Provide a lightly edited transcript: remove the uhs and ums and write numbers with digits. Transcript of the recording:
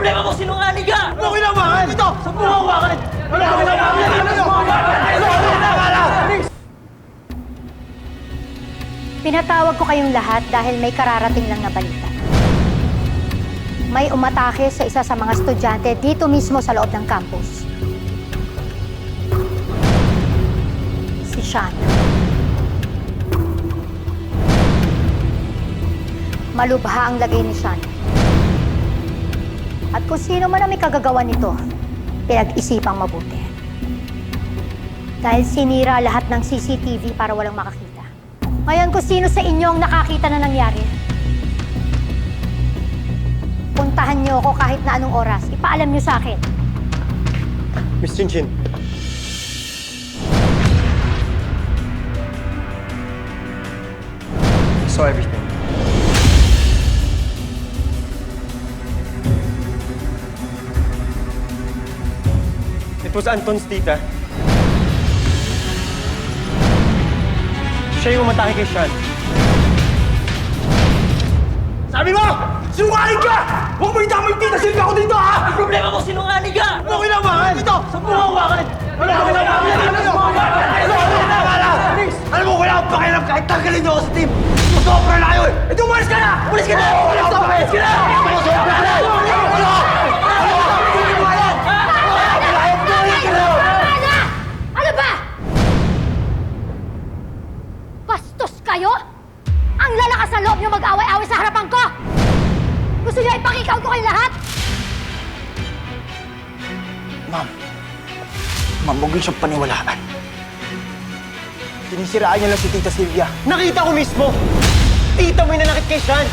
problema mo? Sinungaling ka! Ano kinabahan? Ito! Sa buhaw ka! Pinatawag ko kayong lahat dahil may kararating lang na balita. May umatake sa isa sa mga estudyante dito mismo sa loob ng campus. Si Sean. Malubha ang lagay ni Sean. At kung sino man ang may kagagawa nito, pinag-isipang mabuti. Dahil sinira lahat ng CCTV para walang makakita. Ngayon kung sino sa inyo ang nakakita na nangyari, puntahan niyo ako kahit na anong oras. Ipaalam niyo sa akin. Miss Chinchin. I saw everything. It was Anton's tita. Siya yung umatake kay Sean. Sabi mo! Sinungaling ka! Huwag mo idamay yung tita! Silbi ako dito, ha! Ang problema mo? Sinungaling ka! Ano kinabahan? Ito! Sa buhaw ka! Alam mo, wala akong pakialam kahit tanggalin niyo ako sa team! Mag-offer na kayo eh! Ito, umalis ka na! Umalis ka na! Umalis ka na! Umalis ka na! Ano ba? Bastos kayo? Ang lalakas sa loob niyo mag-away-away sa harapan ko! Gusto niyo ipakikaw ko kayo lahat? Ma'am, huwag niyo siyang paniwalaan. Sinisiraan niya lang si Tita Silvia. Nakita ko mismo! Tita mo yung nanakit kay Sean!